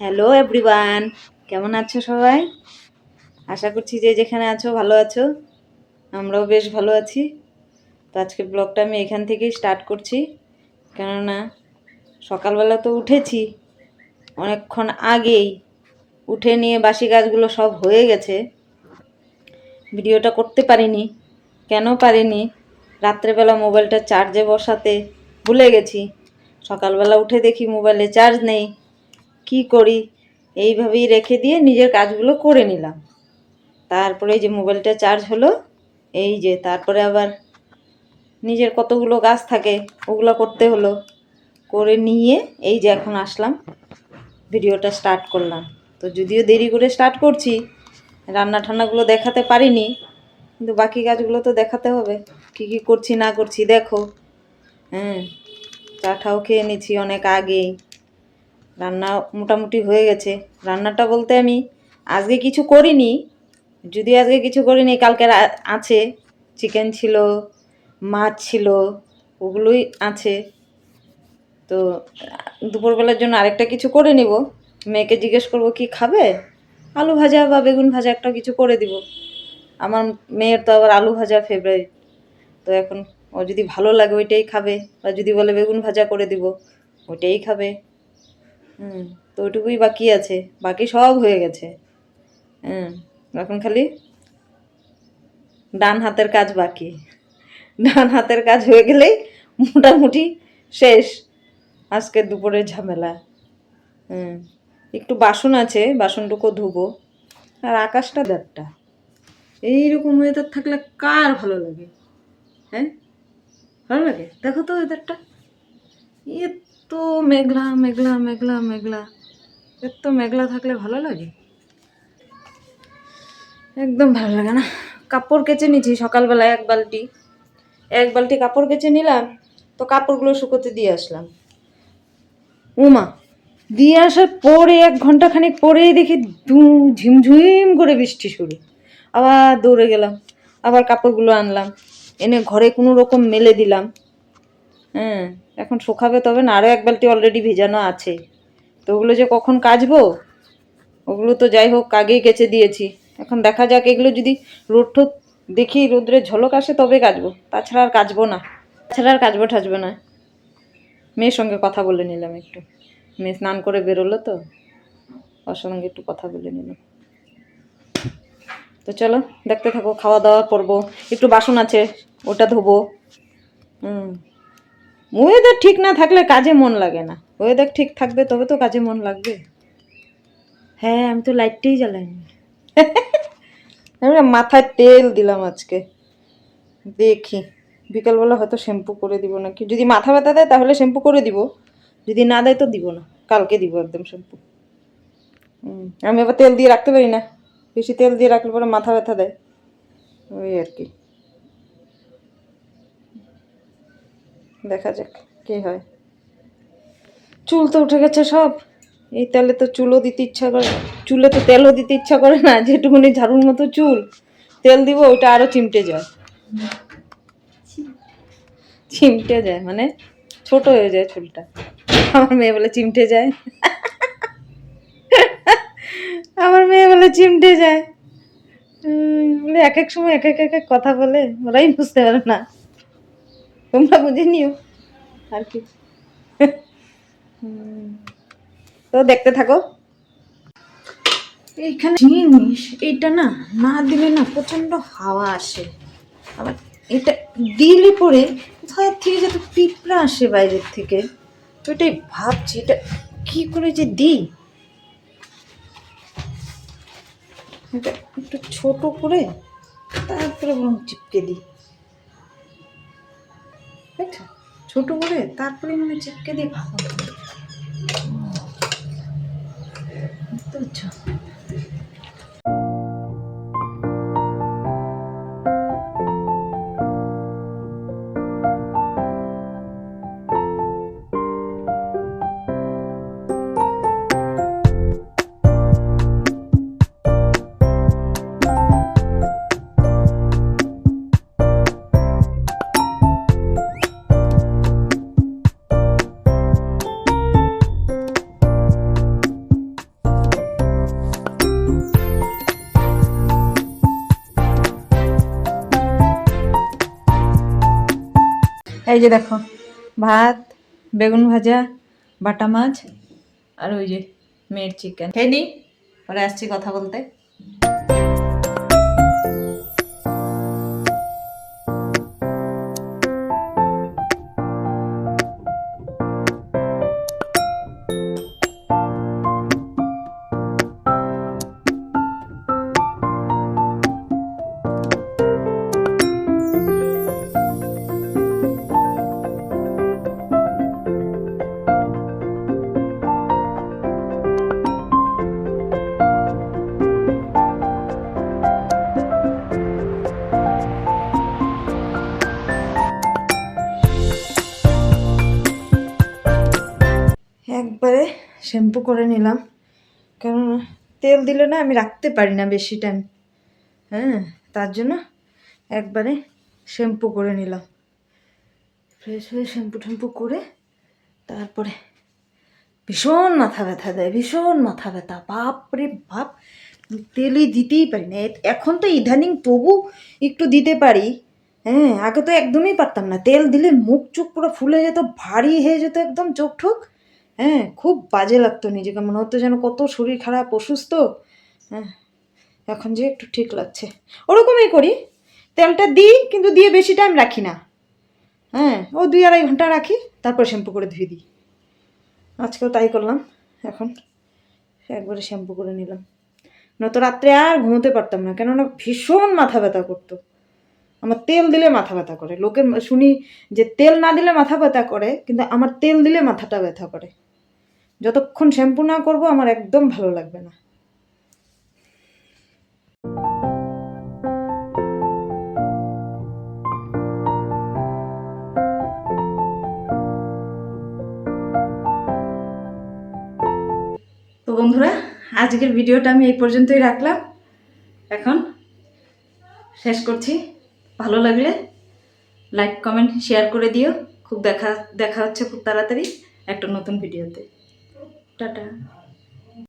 Hello everyone, কেমন আছো সবাই? আশা করছি যে যেখানে আছো ভালো আছো। আমরাও বেশ ভালো আছি। তো আজকে ব্লগটা আমি এখান থেকেই স্টার্ট করছি, কেননা সকালবেলা তো উঠেছি অনেকক্ষণ আগেই। উঠে নিয়ে বাসি কাজগুলো সব হয়ে গেছে, ভিডিওটা করতে পারিনি। কেন পারিনি? রাত্রেবেলা মোবাইলটা চার্জে বসাতে ভুলে গেছি। সকালবেলা উঠে দেখি মোবাইলে চার্জ নেই। কি করি? এইভাবেই রেখে দিয়ে নিজের কাজগুলো করে নিলাম। তারপরে এই যে মোবাইলটা চার্জ হলো, এই যে তারপরে আবার নিজের কতগুলো কাজ থাকে ওগুলো করতে হলো। করে নিয়ে এই যে এখন আসলাম, ভিডিওটা স্টার্ট করলাম। তো যদিও দেরি করে স্টার্ট করছি, রান্না ঠান্নাগুলো দেখাতে পারিনি, কিন্তু বাকি কাজগুলো তো দেখাতে হবে। কি কি করছি না করছি দেখো। হ্যাঁ, চাটাও খেয়ে নিচ্ছি অনেক আগেই। রান্না মোটামুটি হয়ে গেছে। রান্নাটা বলতে আমি আজকে কিছু করিনি, যদি আজকে কিছু করিনি, কালকের আছে। চিকেন ছিল, মাছ ছিল, ওগুলোই আছে। তো দুপুরবেলার জন্য আরেকটা কিছু করে নিব। মেয়েকে জিজ্ঞেস করব কি খাবে, আলু ভাজা বা বেগুন ভাজা একটা কিছু করে দিব। আমার মেয়ের তো আবার আলু ভাজা ফেভারিট। তো এখন ও যদি ভালো লাগে ওইটাই খাবে, বা যদি বলে বেগুন ভাজা করে দিব ওইটাই খাবে। তো ওইটুকুই বাকি আছে, বাকি সব হয়ে গেছে। এখন খালি ডান হাতের কাজ বাকি। ডান হাতের কাজ হয়ে গেলেই মোটামুটি শেষ আজকের দুপুরের ঝামেলা। একটু বাসন আছে, বাসনটুকু ধুবো। আর আকাশটা দেড়টা, এইরকম ওয়েদার থাকলে কার ভালো লাগে? হ্যাঁ, ভালো লাগে। দেখো তো ওয়েদারটা, এত মেঘলা মেঘলা মেঘলা মেঘলা। এত মেঘলা থাকলে ভালো লাগে? একদম ভালো লাগে না। কাপড় কেচে নিয়েছি সকালবেলায় এক বালতি কাপড় কেচে নিলাম। তো কাপড়গুলো শুকোতে দিয়ে আসলাম। উমা, দিয়ে আসার পরে 1 ঘন্টা খানিক পরেই দেখি ঝিমঝিম করে বৃষ্টি শুরু। আবার দৌড়ে গেলাম, আবার কাপড়গুলো আনলাম, এনে ঘরে কোনো রকম মেলে দিলাম। এখন শুকাবে তবে না। আরও 1 বালতি অলরেডি ভেজানো আছে। তো ওগুলো যে কখন কাচবো, ওগুলো তো যাই হোক আগেই কেচে দিয়েছি। এখন দেখা যাক, এগুলো যদি রোদ টোদ দেখি, রোদ্রের ঝলক আসে তবে কাচবো, তাছাড়া আর কাচবো না। ঠাচবো না। মেয়ের সঙ্গে কথা বলে নিলাম একটু। মেয়ে স্নান করে বেরোলো, তো ওর সঙ্গে একটু কথা বলে নিলাম। তো চলো দেখতে থাকো। খাওয়া দাওয়া করবো, একটু বাসন আছে ওটা ধোবো। ওয়েদার ঠিক না থাকলে কাজে মন লাগে না। ওয়েদার ঠিক থাকবে তবে তো কাজে মন লাগবে। হ্যাঁ, আমি তো লাইটটাই জ্বালাইনি। আমি মাথায় তেল দিলাম আজকে। দেখি বিকালবেলা হয়তো শ্যাম্পু করে দিব নাকি। যদি মাথা ব্যথা দেয় তাহলে শ্যাম্পু করে দিব, যদি না দেয় তো দিব না। কালকে দিব একদম শ্যাম্পু। আমি আবার তেল দিয়ে রাখতে পারি না, বেশি তেল দিয়ে রাখলে পরে মাথা ব্যথা দেয়। ওই আর কি, দেখা যাক কি হয়। চুল তো উঠে গেছে সব। এই তেলে তো চুলও দিতে ইচ্ছা করে, চুলে তো তেলও দিতে ইচ্ছা করে না। যেটুকুনি ঝাড়ুর মতো চুল, তেল দিব ওইটা আরো চিমটে যায়। চিমটে যায় মানে ছোট হয়ে যায় চুলটা। আমার মেয়ে বলে চিমটে যায়। আমার মেয়ে বলে চিমটে যায়। বলে এক এক সময় এক এক কথা বলে, ওরাই বুঝতে পারে না। তোমরা বুঝে নিও আর কি। তো দেখতে থাকো। এইখানে জিনিস এইটা না, না দিলে না প্রচন্ড হাওয়া আসে। আবার এটা দিলে পরে কোথায় থেকে যত পিঁপড়া আসে বাইরের থেকে। তো এটাই ভাবছি, এটা কি করে যে দিই। এটা একটু ছোট করে তারপরে বরং চিপকে দিই। বুঝছো, ছোট করে তারপরে মানে চিপকে দিই ভালো। বুঝতে পারছো? এই যে দেখো, ভাত, বেগুন ভাজা, বাটা মাছ, আর ওই যে মেয়ের চিকেন। খেয়ে নি, পরে আসছি কথা বলতে। একবারে শ্যাম্পু করে নিলাম, কারণ তেল দিলে না আমি রাখতে পারি না বেশি টাইম। হ্যাঁ, তার জন্য একবারে শ্যাম্পু করে নিলাম। ফ্রেশ হয়ে শ্যাম্পু ট্যাম্পু করে তারপরে ভীষণ মাথা ব্যথা দেয়, ভীষণ মাথা ব্যথা, বাপরে বাপ, তেলই দিতেই পারি না। এখন তো ইদানিং তবু একটু দিতে পারি, হ্যাঁ, আগে তো একদমই পারতাম না। তেল দিলে মুখ চোখ পুরো ফুলে যেত, ভারী হয়ে যেত একদম চোখ ঠোক। হ্যাঁ, খুব বাজে লাগতো, নিজেকে মনে হতো যেন কত শরীর খারাপ, অসুস্থ। হ্যাঁ, এখন যে একটু ঠিক লাগছে। ওরকমই করি, তেলটা দিই কিন্তু দিয়ে বেশি টাইম রাখি না। হ্যাঁ, ও 2-2.5 ঘন্টা রাখি, তারপর শ্যাম্পু করে ধুয়ে দিই। আজকেও তাই করলাম। এখন একবারে শ্যাম্পু করে নিলাম, নয়তো রাত্রে আর ঘুমোতে পারতাম না, কেননা ভীষণ মাথা ব্যথা করতো। আমার তেল দিলে মাথা ব্যথা করে, লোকের শুনি যে তেল না দিলে মাথা ব্যথা করে, কিন্তু আমার তেল দিলে মাথাটা ব্যথা করে। যতক্ষণ শ্যাম্পু না করব আমার একদম ভালো লাগবে না। তো বন্ধুরা, আজকের ভিডিওটা আমি এই পর্যন্তই রাখলাম, এখন শেষ করছি। ভালো লাগলে লাইক কমেন্ট শেয়ার করে দিও। খুব দেখা হচ্ছে খুব তাড়াতাড়ি একটা নতুন ভিডিওতে। টাটা।